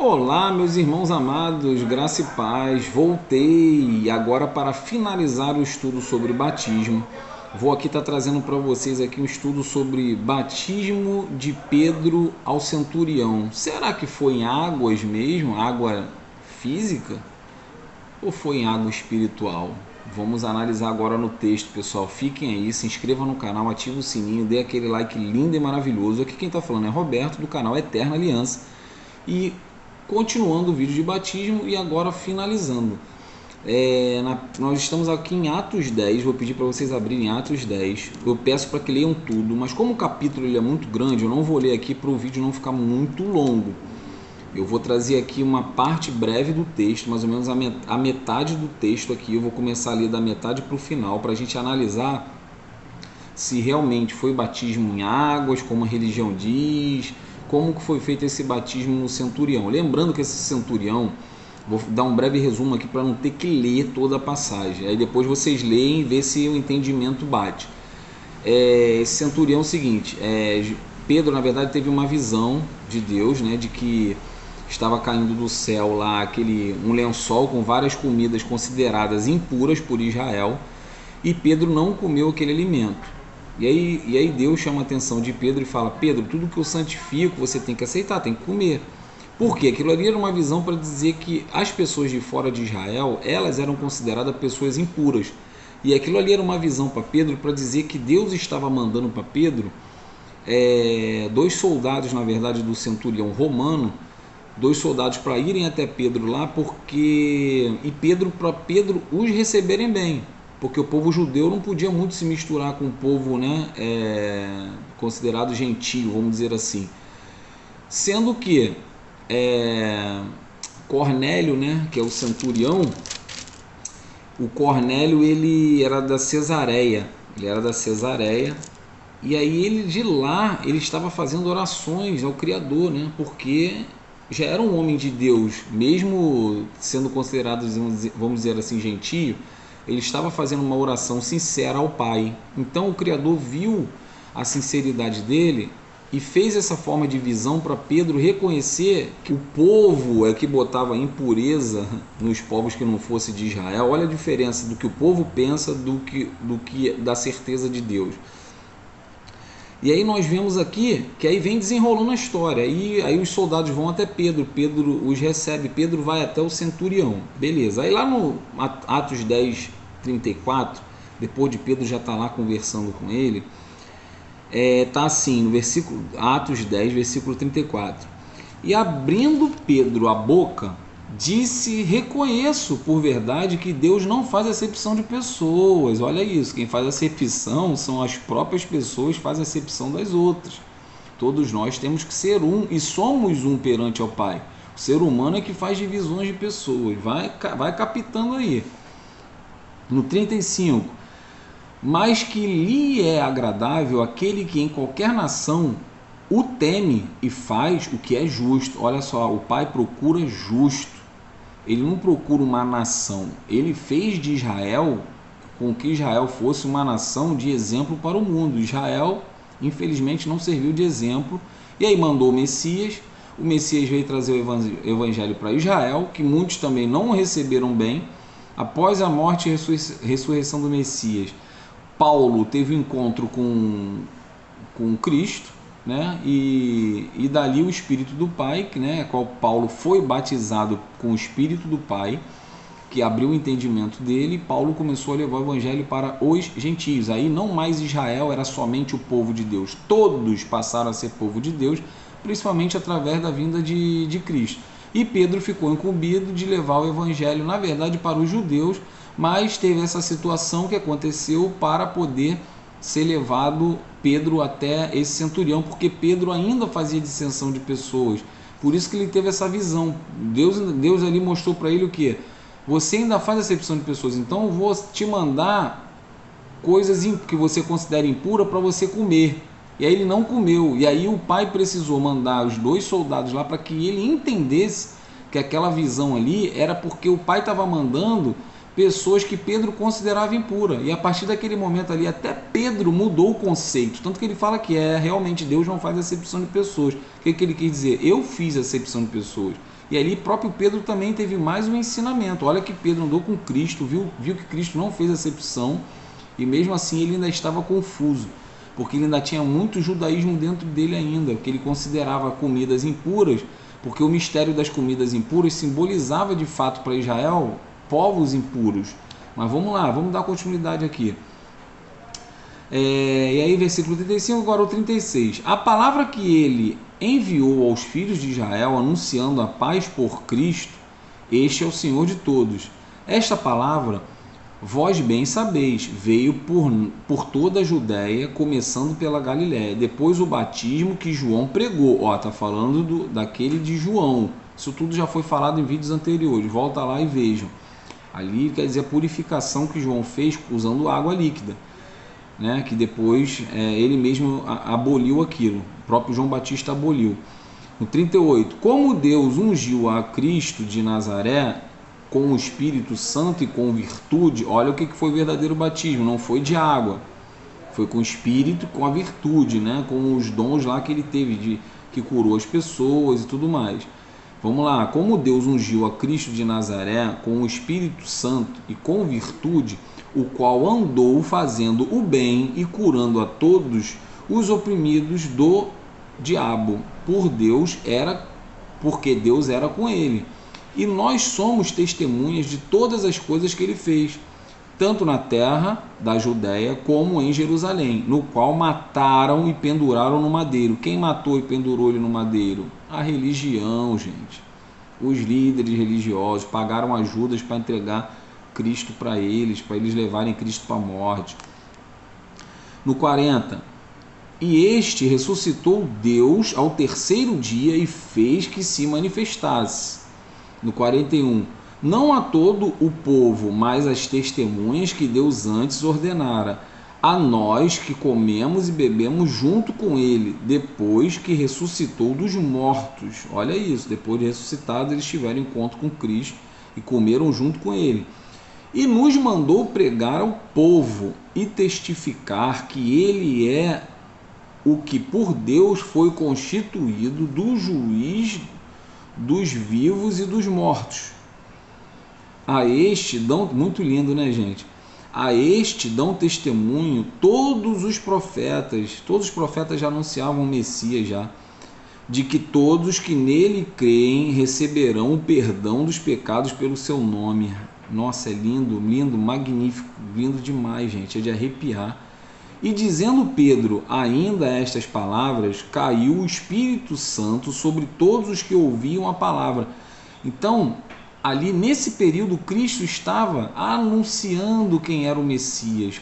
Olá, meus irmãos amados, graça e paz. Voltei agora para finalizar o estudo sobre batismo. Vou aqui estar trazendo para vocês aqui um estudo sobre batismo de Pedro ao centurião. Será que foi em águas mesmo, água física, ou foi em água espiritual? Vamos analisar agora no texto, pessoal. Fiquem aí, se inscrevam no canal, ativem o sininho, dê aquele like lindo e maravilhoso. Aqui quem está falando é Roberto, do canal Eterna Aliança. E continuando o vídeo de batismo e agora finalizando. Nós estamos aqui em Atos 10, vou pedir para vocês abrirem Atos 10. Eu peço para que leiam tudo, mas como o capítulo ele é muito grande, eu não vou ler aqui para o vídeo não ficar muito longo. Eu vou trazer aqui uma parte breve do texto, mais ou menos a metade do texto aqui. Eu vou começar a ler da metade para o final, para a gente analisar se realmente foi batismo em águas, como a religião diz, como que foi feito esse batismo no centurião. Lembrando que esse centurião, vou dar um breve resumo aqui para não ter que ler toda a passagem. Aí depois vocês leem e vê se o entendimento bate. Esse centurião é o seguinte, Pedro na verdade teve uma visão de Deus, né, de que estava caindo do céu lá um lençol com várias comidas consideradas impuras por Israel, e Pedro não comeu aquele alimento. E aí Deus chama a atenção de Pedro e fala: Pedro, tudo que eu santifico você tem que aceitar, tem que comer. Por quê? Aquilo ali era uma visão para dizer que as pessoas de fora de Israel, elas eram consideradas pessoas impuras. E aquilo ali era uma visão para Pedro para dizer que Deus estava mandando para Pedro dois soldados, na verdade, do centurião romano, dois soldados para irem até Pedro lá, para Pedro os receberem bem, porque o povo judeu não podia muito se misturar com o povo, né, considerado gentio, vamos dizer assim. Sendo que Cornélio, né, que é o centurião, o Cornélio ele era da Cesareia, e aí ele de lá ele estava fazendo orações ao Criador, né, porque já era um homem de Deus, mesmo sendo considerado, vamos dizer assim, gentio. Ele estava fazendo uma oração sincera ao Pai. Então o Criador viu a sinceridade dele e fez essa forma de visão para Pedro reconhecer que o povo é que botava impureza nos povos que não fosse de Israel. Olha a diferença do que o povo pensa do que da certeza de Deus. E aí nós vemos aqui que aí vem desenrolando a história. E aí os soldados vão até Pedro, Pedro os recebe, Pedro vai até o centurião. Beleza. Aí lá no Atos 10, 34, depois de Pedro já estar lá conversando com ele, tá assim, no versículo Atos 10, versículo 34. E abrindo Pedro a boca, disse: reconheço por verdade que Deus não faz acepção de pessoas. Olha isso, quem faz acepção são as próprias pessoas que fazem acepção das outras. Todos nós temos que ser um e somos um perante ao Pai. O ser humano é que faz divisões de pessoas. Vai captando aí. No 35, mas que lhe é agradável aquele que em qualquer nação o teme e faz o que é justo. Olha só, o Pai procura justo. Ele não procura uma nação. Ele fez de Israel com que Israel fosse uma nação de exemplo para o mundo. Israel, infelizmente, não serviu de exemplo. E aí mandou o Messias. O Messias veio trazer o evangelho para Israel, que muitos também não receberam bem. Após a morte e ressurreição do Messias, Paulo teve um encontro com Cristo, né? E dali o Espírito do Pai, né? Qual Paulo foi batizado com o Espírito do Pai, que abriu o entendimento dele. Paulo começou a levar o evangelho para os gentios. Aí não mais Israel era somente o povo de Deus, todos passaram a ser povo de Deus, principalmente através da vinda de Cristo. E Pedro ficou incumbido de levar o evangelho, na verdade, para os judeus, mas teve essa situação que aconteceu para poder ser levado Pedro até esse centurião, porque Pedro ainda fazia dissensão de pessoas. Por isso que ele teve essa visão. Deus ali mostrou para ele o que? Você ainda faz acepção de pessoas, então eu vou te mandar coisas que você considera impura para você comer. E aí ele não comeu. E aí o pai precisou mandar os dois soldados lá para que ele entendesse que aquela visão ali era porque o pai estava mandando pessoas que Pedro considerava impura. E a partir daquele momento ali, até Pedro mudou o conceito. Tanto que ele fala que realmente Deus não faz acepção de pessoas. O que ele quis dizer? Eu fiz acepção de pessoas. E ali próprio Pedro também teve mais um ensinamento. Olha que Pedro andou com Cristo, viu que Cristo não fez acepção, e mesmo assim ele ainda estava confuso, porque ele ainda tinha muito judaísmo dentro dele ainda, que ele considerava comidas impuras, porque o mistério das comidas impuras simbolizava de fato para Israel povos impuros. Mas vamos lá, vamos dar continuidade aqui. E aí versículo 35, agora o 36. A palavra que ele enviou aos filhos de Israel, anunciando a paz por Cristo, este é o Senhor de todos. Esta palavra, vós bem sabeis, veio por toda a Judéia, começando pela Galiléia. Depois o batismo que João pregou. Está falando daquele de João. Isso tudo já foi falado em vídeos anteriores. Volta lá e vejam. Ali quer dizer a purificação que João fez usando água líquida, né? Que depois ele mesmo aboliu aquilo. O próprio João Batista aboliu. No 38. Como Deus ungiu a Cristo de Nazaré com o Espírito Santo e com virtude, olha o que foi o verdadeiro batismo, não foi de água, foi com o Espírito, com a virtude, né? Com os dons lá que ele teve, que curou as pessoas e tudo mais. Vamos lá, como Deus ungiu a Cristo de Nazaré com o Espírito Santo e com virtude, o qual andou fazendo o bem e curando a todos os oprimidos do diabo, porque Deus era com ele. E nós somos testemunhas de todas as coisas que ele fez, tanto na terra da Judéia como em Jerusalém, no qual mataram e penduraram no madeiro. Quem matou e pendurou ele no madeiro? A religião, gente. Os líderes religiosos pagaram ajudas para entregar Cristo para eles levarem Cristo para a morte. No 40, e este ressuscitou Deus ao terceiro dia e fez que se manifestasse. No 41, não a todo o povo, mas as testemunhas que Deus antes ordenara, a nós que comemos e bebemos junto com ele, depois que ressuscitou dos mortos. Olha isso, depois de ressuscitados eles tiveram encontro com Cristo e comeram junto com ele. E nos mandou pregar ao povo e testificar que ele é o que por Deus foi constituído do juiz dos vivos e dos mortos. A este dão, muito lindo, né, gente? A este dão testemunho todos os profetas já anunciavam o Messias já, de que todos que nele creem receberão o perdão dos pecados pelo seu nome. Nossa, é lindo, lindo, magnífico, lindo demais, gente, é de arrepiar. E dizendo Pedro ainda estas palavras, caiu o Espírito Santo sobre todos os que ouviam a palavra. Então, ali nesse período, Cristo estava anunciando quem era o Messias,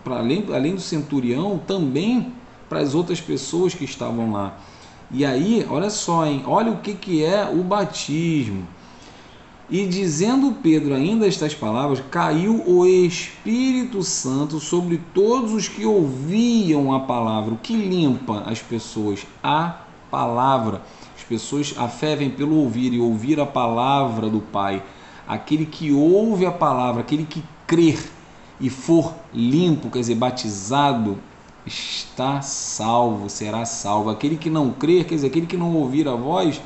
além do centurião, também para as outras pessoas que estavam lá. E aí, olha só, hein? Olha o que é o batismo. E dizendo Pedro ainda estas palavras, caiu o Espírito Santo sobre todos os que ouviam a palavra. O que limpa as pessoas? A palavra. As pessoas, a fé vem pelo ouvir, e ouvir a palavra do Pai. Aquele que ouve a palavra, aquele que crer e for limpo, quer dizer, batizado, está salvo, será salvo. Aquele que não crer, quer dizer, aquele que não ouvir a voz,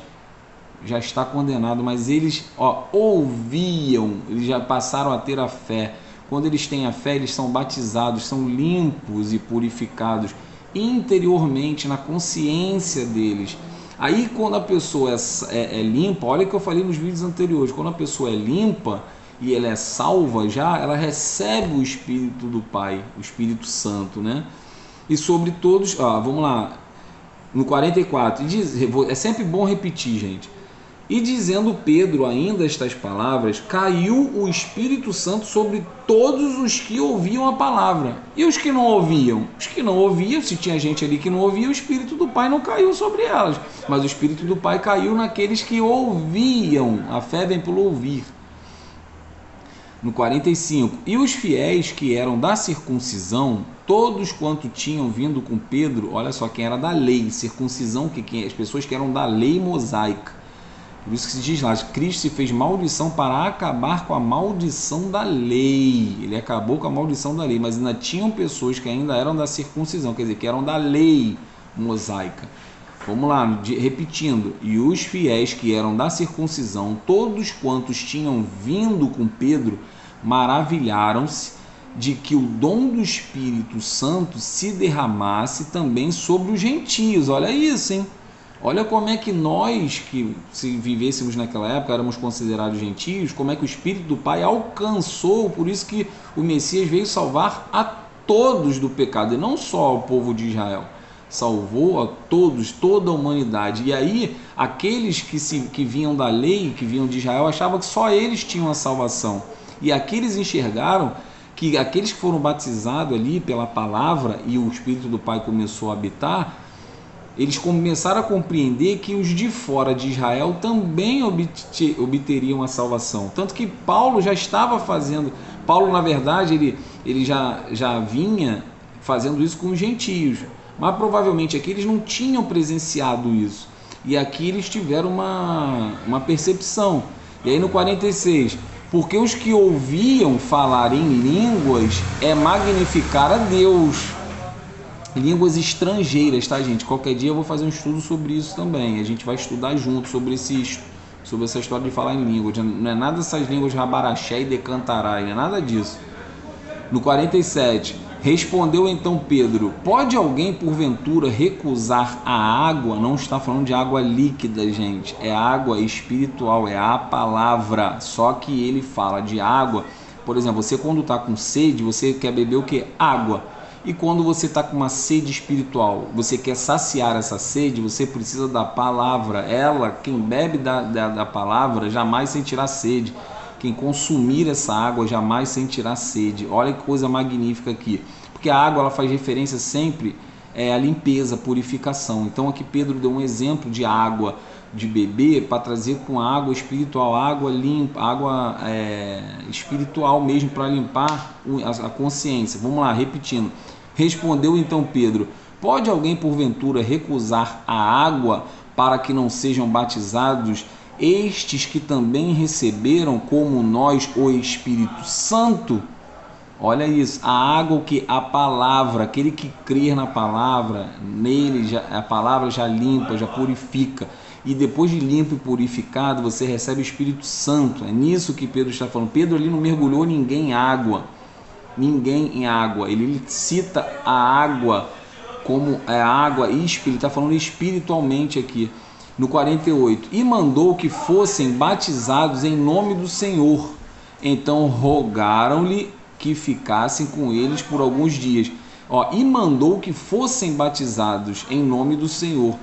já está condenado. Mas eles ouviam, eles já passaram a ter a fé. Quando eles têm a fé, eles são batizados, são limpos e purificados interiormente, na consciência deles. Aí quando a pessoa é limpa, olha o que eu falei nos vídeos anteriores, quando a pessoa é limpa e ela é salva já, ela recebe o Espírito do Pai, o Espírito Santo, né? E sobre todos, vamos lá, no 44, é sempre bom repetir, gente. E dizendo Pedro ainda estas palavras, caiu o Espírito Santo sobre todos os que ouviam a palavra. E os que não ouviam? Os que não ouviam, se tinha gente ali que não ouvia, o Espírito do Pai não caiu sobre elas. Mas o Espírito do Pai caiu naqueles que ouviam. A fé vem pelo ouvir. No 45, e os fiéis que eram da circuncisão, todos quanto tinham vindo com Pedro, olha só, quem era da lei, circuncisão, as pessoas que eram da lei mosaica. Por isso que se diz lá, Cristo se fez maldição para acabar com a maldição da lei. Ele acabou com a maldição da lei, mas ainda tinham pessoas que ainda eram da circuncisão, quer dizer, que eram da lei mosaica. Vamos lá, repetindo. E os fiéis que eram da circuncisão, todos quantos tinham vindo com Pedro, maravilharam-se de que o dom do Espírito Santo se derramasse também sobre os gentios. Olha isso, hein? Olha como é que nós, que se vivêssemos naquela época, éramos considerados gentios, como é que o Espírito do Pai alcançou, por isso que o Messias veio salvar a todos do pecado, e não só ao povo de Israel. Salvou a todos, toda a humanidade. E aí, aqueles que vinham da lei, que vinham de Israel, achavam que só eles tinham a salvação. E aqui eles enxergaram que aqueles que foram batizados ali pela palavra e o Espírito do Pai começou a habitar, eles começaram a compreender que os de fora de Israel também obteriam a salvação. Tanto que Paulo já estava fazendo, Paulo na verdade ele já vinha fazendo isso com os gentios, mas provavelmente aqui eles não tinham presenciado isso. E aqui eles tiveram uma percepção. E aí no 46, porque os que ouviam falar em línguas é magnificar a Deus. Línguas estrangeiras, tá, gente? Qualquer dia eu vou fazer um estudo sobre isso também. A gente vai estudar junto sobre essa história de falar em línguas. Não é nada dessas línguas rabaraxé e decantarai, não é nada disso. No 47, respondeu então Pedro: pode alguém porventura recusar a água? Não está falando de água líquida, gente. É água espiritual, é a palavra. Só que ele fala de água. Por exemplo, você quando está com sede, você quer beber o quê? Água. E quando você está com uma sede espiritual, você quer saciar essa sede, você precisa da palavra. Ela, quem bebe da palavra, jamais sentirá sede. Quem consumir essa água, jamais sentirá sede. Olha que coisa magnífica aqui. Porque a água ela faz referência sempre à limpeza, purificação. Então aqui Pedro deu um exemplo de água de beber para trazer com água espiritual, água limpa, água espiritual mesmo para limpar a consciência. Vamos lá, repetindo. Respondeu então Pedro: pode alguém porventura recusar a água para que não sejam batizados estes que também receberam como nós o Espírito Santo? Olha isso, a água, que a palavra, aquele que crer na palavra, nele a palavra já limpa, já purifica. E depois de limpo e purificado, você recebe o Espírito Santo. É nisso que Pedro está falando. Pedro ali não mergulhou ninguém em água. Ninguém em água. Ele cita a água como a água, ele está falando espiritualmente aqui. No 48. E mandou que fossem batizados em nome do Senhor. Então rogaram-lhe que ficassem com eles por alguns dias. E mandou que fossem batizados em nome do Senhor.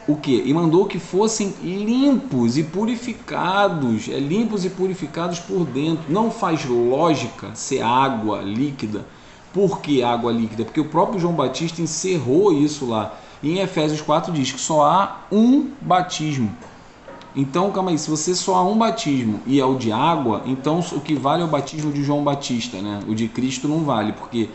O que? E mandou que fossem limpos e purificados. Limpos e purificados por dentro. Não faz lógica ser água líquida. Por que água líquida? Porque o próprio João Batista encerrou isso lá. E em Efésios 4 diz que só há um batismo. Então, calma aí, se você só há um batismo e é o de água, então o que vale é o batismo de João Batista, né? O de Cristo não vale, porque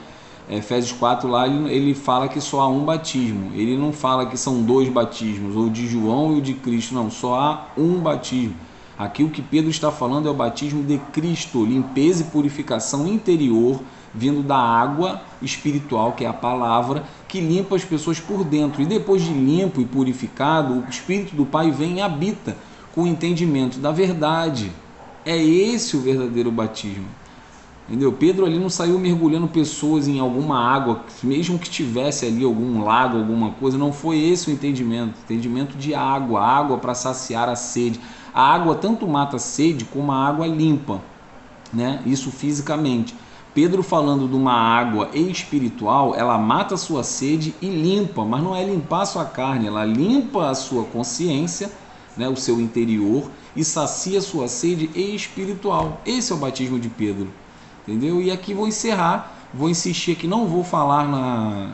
Efésios 4 lá ele fala que só há um batismo. Ele não fala que são dois batismos, ou de João e o de Cristo, não, só há um batismo. Aqui o que Pedro está falando é o batismo de Cristo, limpeza e purificação interior, vindo da água espiritual, que é a palavra, que limpa as pessoas por dentro. E depois de limpo e purificado, o Espírito do Pai vem e habita com o entendimento da verdade. É esse o verdadeiro batismo. Entendeu? Pedro ali não saiu mergulhando pessoas em alguma água, mesmo que tivesse ali algum lago, alguma coisa, não foi esse o entendimento. Entendimento de água, água para saciar a sede. A água tanto mata a sede como a água limpa, né? Isso fisicamente. Pedro falando de uma água espiritual, ela mata a sua sede e limpa, mas não é limpar a sua carne, ela limpa a sua consciência, né, o seu interior, e sacia a sua sede espiritual. Esse é o batismo de Pedro, entendeu? E aqui vou encerrar, vou insistir que não vou falar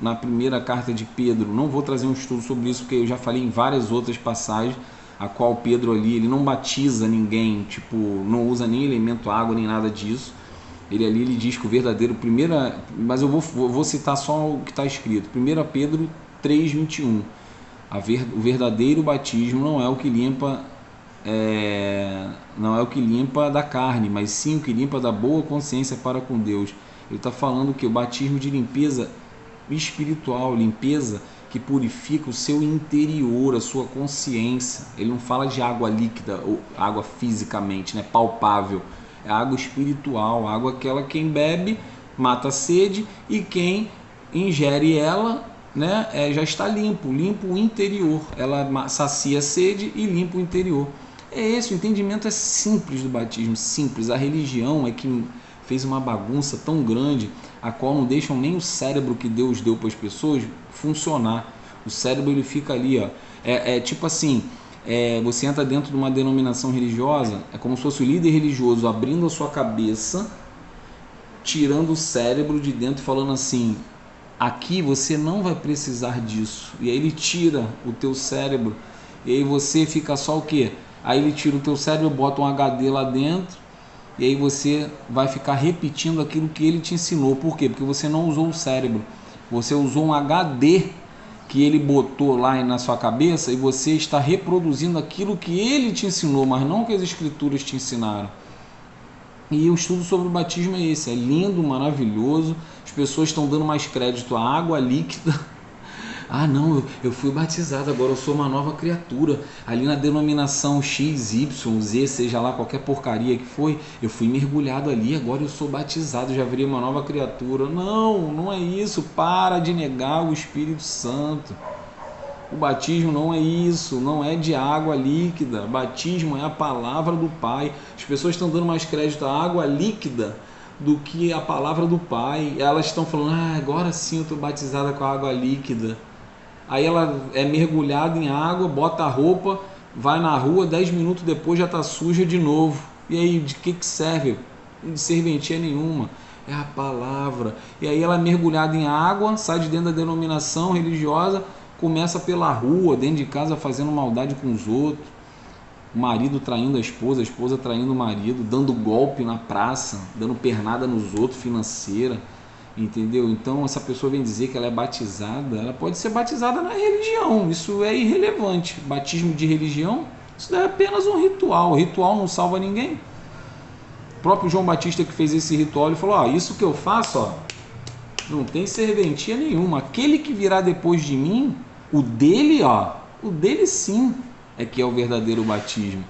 na primeira carta de Pedro, não vou trazer um estudo sobre isso, porque eu já falei em várias outras passagens, a qual Pedro ali, ele não batiza ninguém, tipo, não usa nem elemento água, nem nada disso. Ele diz que o verdadeiro, mas eu vou citar só o que está escrito, 1 Pedro 3,21, o verdadeiro batismo não é o que limpa da carne, mas sim o que limpa da boa consciência para com Deus. Ele está falando que o batismo de limpeza espiritual, limpeza que purifica o seu interior, a sua consciência. Ele não fala de água líquida ou água fisicamente, né, palpável. É água espiritual, água aquela quem bebe mata a sede e quem ingere ela, né, já está limpo o interior. Ela sacia a sede e limpa o interior. É esse, o entendimento é simples do batismo, simples. A religião é que fez uma bagunça tão grande, a qual não deixam nem o cérebro que Deus deu para as pessoas funcionar. O cérebro ele fica ali, ó. Tipo assim, você entra dentro de uma denominação religiosa, é como se fosse o líder religioso abrindo a sua cabeça, tirando o cérebro de dentro e falando assim: aqui você não vai precisar disso. E aí ele tira o teu cérebro, e aí você fica só o quê? Aí ele tira o teu cérebro, bota um HD lá dentro, e aí você vai ficar repetindo aquilo que ele te ensinou. Por quê? Porque você não usou o cérebro, você usou um HD que ele botou lá na sua cabeça, e você está reproduzindo aquilo que ele te ensinou, mas não que as escrituras te ensinaram. E o estudo sobre o batismo é esse, é lindo, maravilhoso. As pessoas estão dando mais crédito à água líquida. Ah não, eu fui batizado, agora eu sou uma nova criatura. Ali na denominação X, Y, Z, seja lá qualquer porcaria que foi, eu fui mergulhado ali, agora eu sou batizado, já virei uma nova criatura. Não, não é isso. Para de negar o Espírito Santo. O batismo não é isso, não é de água líquida. Batismo é a palavra do Pai. As pessoas estão dando mais crédito à água líquida do que a palavra do Pai. Elas estão falando: agora sim eu estou batizada com a água líquida. Aí ela é mergulhada em água, bota a roupa, vai na rua, 10 minutos depois já está suja de novo. E aí, de que serve? De serventia nenhuma. É a palavra. E aí ela é mergulhada em água, sai de dentro da denominação religiosa, começa pela rua, dentro de casa, fazendo maldade com os outros. O marido traindo a esposa traindo o marido, dando golpe na praça, dando pernada nos outros, financeira. Entendeu? Então essa pessoa vem dizer que ela é batizada, ela pode ser batizada na religião, isso é irrelevante. Batismo de religião, isso é apenas um ritual. O ritual não salva ninguém. O próprio João Batista que fez esse ritual, ele falou: isso que eu faço, não tem serventia nenhuma. Aquele que virá depois de mim, o dele sim é que é o verdadeiro batismo.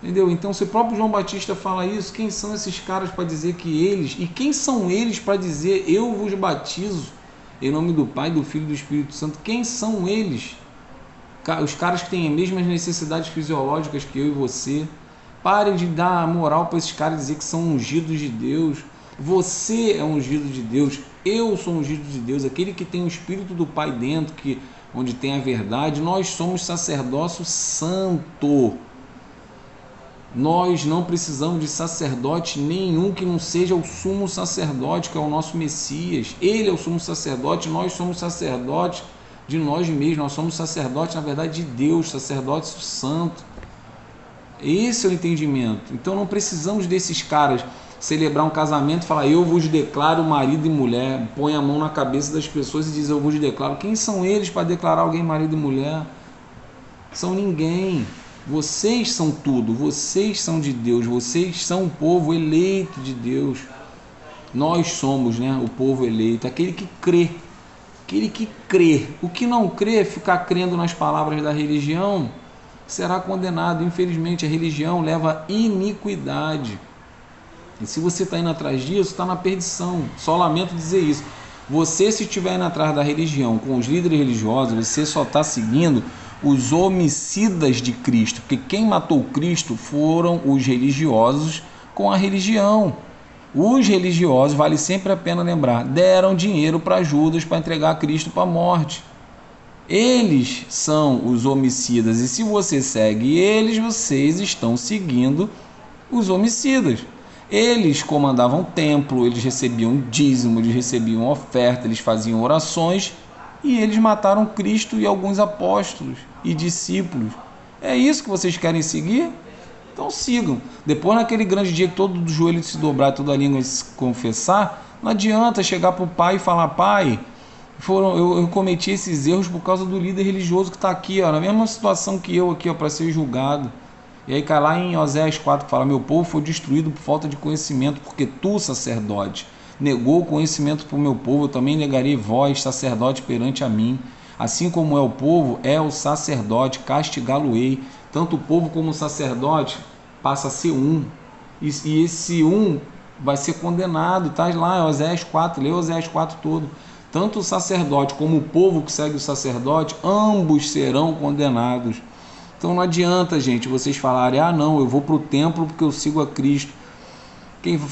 Entendeu? Então, se o próprio João Batista fala isso, quem são esses caras para dizer que eles... E quem são eles para dizer: eu vos batizo em nome do Pai, do Filho e do Espírito Santo? Quem são eles? Os caras que têm as mesmas necessidades fisiológicas que eu e você. Parem de dar moral para esses caras e dizer que são ungidos de Deus. Você é ungido de Deus. Eu sou ungido de Deus. Aquele que tem o Espírito do Pai dentro, onde tem a verdade. Nós somos sacerdócio santo. Nós não precisamos de sacerdote nenhum que não seja o sumo sacerdote, que é o nosso Messias. Ele é o sumo sacerdote, nós somos sacerdotes de nós mesmos. Nós somos sacerdotes, na verdade, de Deus, sacerdócio santo. Esse é o entendimento. Então não precisamos desses caras celebrar um casamento e falar: eu vos declaro marido e mulher. Põe a mão na cabeça das pessoas e diz: eu vos declaro. Quem são eles para declarar alguém marido e mulher? São ninguém. Vocês são tudo, vocês são de Deus, vocês são o povo eleito de Deus. Nós somos, né, o povo eleito, aquele que crê. Aquele que crê. O que não crê, ficar crendo nas palavras da religião, será condenado. Infelizmente, a religião leva à iniquidade. E se você está indo atrás disso, está na perdição. Só lamento dizer isso. Você, se estiver indo atrás da religião com os líderes religiosos, você só está seguindo os homicidas de Cristo, porque quem matou Cristo foram os religiosos com a religião. Os religiosos, vale sempre a pena lembrar, deram dinheiro para Judas para entregar Cristo para a morte. Eles são os homicidas, e se você segue eles, vocês estão seguindo os homicidas. Eles comandavam o templo, eles recebiam dízimo, eles recebiam oferta, eles faziam orações, e eles mataram Cristo e alguns apóstolos e discípulos. É isso que vocês querem seguir? Então sigam. Depois, naquele grande dia que todo joelho se dobrar, toda a língua se confessar, não adianta chegar para o Pai e falar: Pai, eu cometi esses erros por causa do líder religioso que está aqui, na mesma situação que eu aqui, para ser julgado. E aí cai lá em Oséias 4 que fala: meu povo foi destruído por falta de conhecimento, porque tu, sacerdote, negou o conhecimento para o meu povo, eu também negarei vós, sacerdote, perante a mim. Assim como é o povo, é o sacerdote, castigá-lo-ei. Tanto o povo como o sacerdote passa a ser um. E esse um vai ser condenado, tá lá, Oséias 4, lê Oséias 4 todo. Tanto o sacerdote como o povo que segue o sacerdote, ambos serão condenados. Então não adianta, gente, vocês falarem, ah não, eu vou para o templo porque eu sigo a Cristo.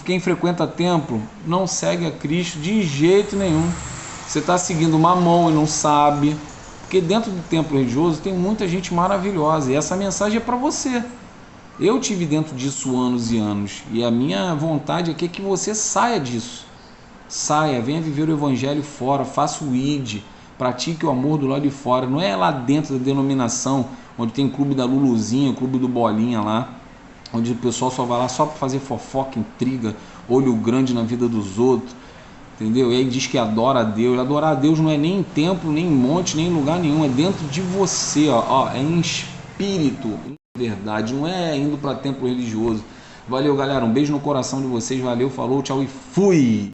Quem frequenta templo não segue a Cristo de jeito nenhum. Você está seguindo Mamon e não sabe. Porque dentro do templo religioso tem muita gente maravilhosa. E essa mensagem é para você. Eu tive dentro disso anos e anos. E a minha vontade aqui é que você saia disso. Saia, venha viver o evangelho fora, faça o ID, pratique o amor do lado de fora. Não é lá dentro da denominação, onde tem clube da Luluzinha, clube do Bolinha lá, onde o pessoal só vai lá só para fazer fofoca, intriga, olho grande na vida dos outros, entendeu? E aí diz que adora a Deus. Adorar a Deus não é nem em templo, nem em monte, nem em lugar nenhum, é dentro de você, ó, é em espírito, em verdade, não é indo para templo religioso. Valeu, galera, um beijo no coração de vocês, valeu, falou, tchau e fui!